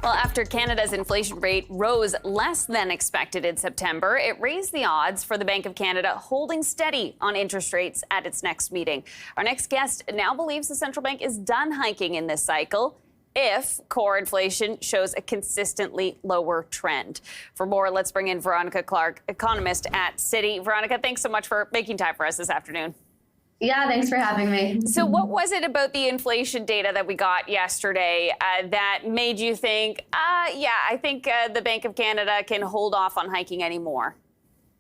Well, after Canada's inflation rate rose less than expected in September, it raised the odds for the Bank of Canada holding steady on interest rates at its next meeting. Our next guest now believes the central bank is done hiking in this cycle if core inflation shows a consistently lower trend. For more, let's bring in Veronica Clark, economist at Citi. Veronica, thanks so much for making time for us this afternoon. Yeah, thanks for having me. So what was it about the inflation data that we got yesterday that made you think, I think the Bank of Canada can hold off on hiking anymore?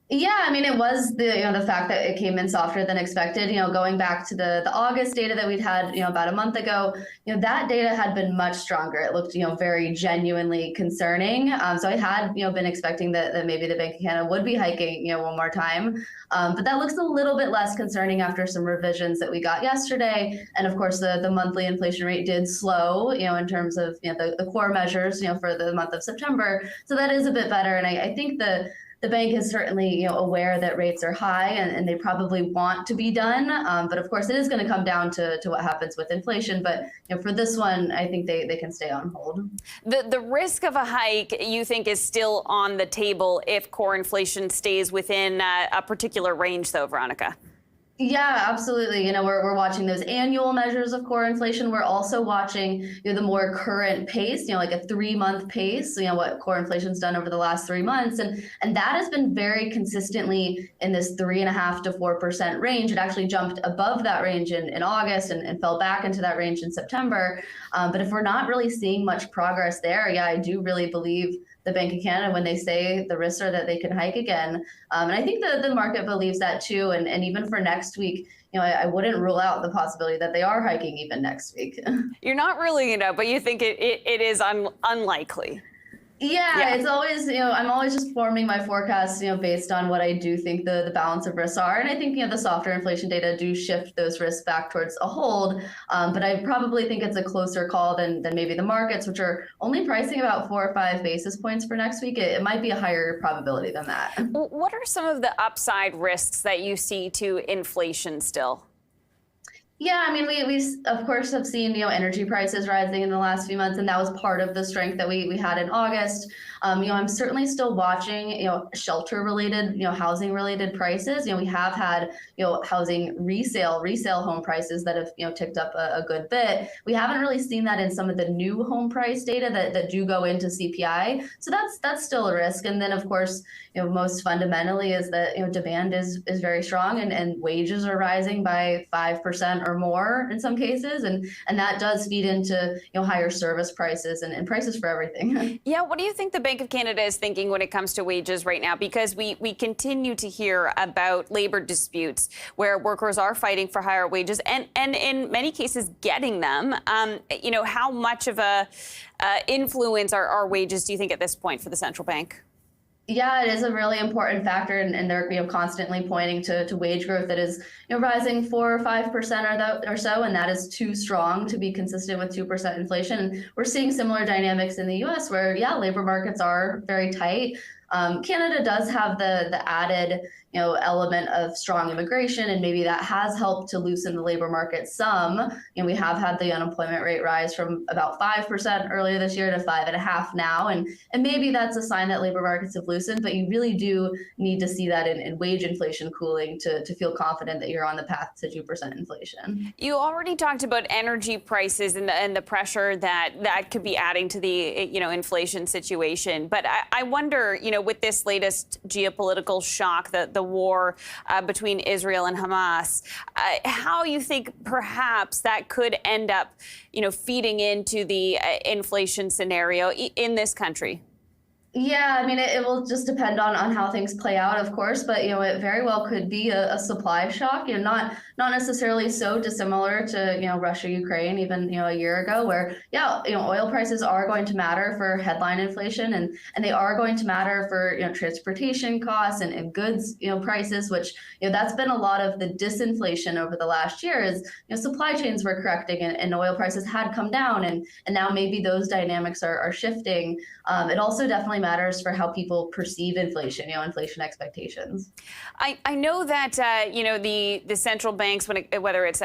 Yeah, I mean, it was the fact that it came in softer than expected. Going back to the August data that we'd had, about a month ago, that data had been much stronger. It looked, very genuinely concerning. So I had, been expecting that maybe the Bank of Canada would be hiking, one more time. But that looks a little bit less concerning after some revisions that we got yesterday. And of course, the monthly inflation rate did slow, in terms of, the core measures, for the month of September. So that is a bit better. And I think the bank is certainly, aware that rates are high and they probably want to be done. But of course, it is going to come down to what happens with inflation. But for this one, I think they can stay on hold. The risk of a hike, you think, is still on the table if core inflation stays within a particular range, though, Veronica? Yeah, absolutely. We're watching those annual measures of core inflation. We're also watching, the more current pace, like a 3-month pace, what core inflation's done over the last 3 months. And that has been very consistently in this 3.5% to 4% range. It actually jumped above that range in August and fell back into that range in September. But if we're not really seeing much progress there, I do really believe the Bank of Canada when they say the risks are that they can hike again. And I think the market believes that too. And even for next week, I wouldn't rule out the possibility that they are hiking even next week. You're not ruling it out, but you think it is unlikely. Yeah, it's always, I'm always just forming my forecasts, based on what I do think the balance of risks are. And I think, the softer inflation data do shift those risks back towards a hold. But I probably think it's a closer call than maybe the markets, which are only pricing about 4 or 5 basis points for next week. It might be a higher probability than that. What are some of the upside risks that you see to inflation still? Yeah, I mean, we of course have seen, energy prices rising in the last few months, and that was part of the strength that we had in August. I'm certainly still watching, shelter-related, housing-related prices. We have had, housing resale home prices that have, ticked up a good bit. We haven't really seen that in some of the new home price data that do go into CPI. So that's still a risk. And then, of course, most fundamentally is that, demand is very strong and wages are rising by 5% or more in some cases. And that does feed into, higher service prices and prices for everything. Yeah. What do you think the Bank of Canada is thinking when it comes to wages right now? Because we continue to hear about labor disputes where workers are fighting for higher wages and in many cases getting them. How much of a influence are wages, do you think, at this point for the central bank? Yeah, it is a really important factor, and they're constantly pointing to wage growth that is rising 4 or 5% or so, and that is too strong to be consistent with 2% inflation. And we're seeing similar dynamics in the U.S. where labor markets are very tight. Canada does have the added element of strong immigration, and maybe that has helped to loosen the labor market some. We have had the unemployment rate rise from about 5% earlier this year to 5.5% now, and maybe that's a sign that labor markets have loosened. But you really do need to see that in wage inflation cooling to feel confident that you're on the path to 2% inflation. You already talked about energy prices and the pressure that could be adding to the inflation situation. But I wonder, with this latest geopolitical shock, the war between Israel and Hamas, how you think perhaps that could end up, feeding into the inflation scenario in this country? Yeah, I mean, it will just depend on how things play out, of course, but it very well could be a supply shock. Not necessarily so dissimilar to Russia, Ukraine, even a year ago, where oil prices are going to matter for headline inflation, and they are going to matter for transportation costs and goods prices, which that's been a lot of the disinflation over the last year. Is supply chains were correcting and oil prices had come down, and now maybe those dynamics are shifting. It also definitely matters for how people perceive inflation, inflation expectations. I know that the central banks, whether it's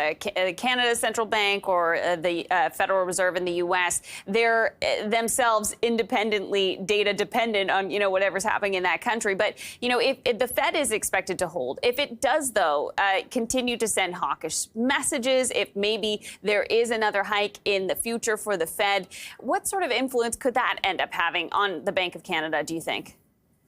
Canada's central bank or the Federal Reserve in the U.S., they're themselves independently data dependent on whatever's happening in that country. But if the Fed is expected to hold, if it does though continue to send hawkish messages, if maybe there is another hike in the future for the Fed, what sort of influence could that end up having on the Bank of Canada, do you think?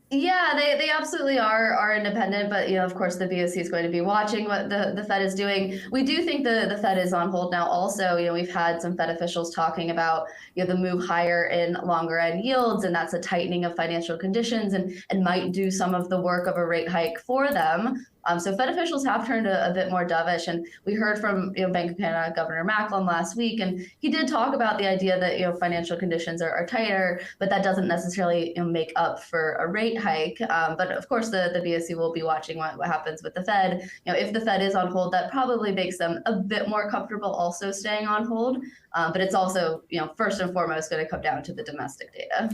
Yeah, they absolutely are independent, but of course the BoC is going to be watching what the Fed is doing. We do think the Fed is on hold now. Also, we've had some Fed officials talking about the move higher in longer end yields, and that's a tightening of financial conditions and might do some of the work of a rate hike for them. So Fed officials have turned a bit more dovish, and we heard from Bank of Canada Governor Macklem last week, and he did talk about the idea that financial conditions are tighter, but that doesn't necessarily make up for a rate hike. But of course, the BoC will be watching what happens with the Fed. If the Fed is on hold, that probably makes them a bit more comfortable also staying on hold. But it's also first and foremost going to come down to the domestic data.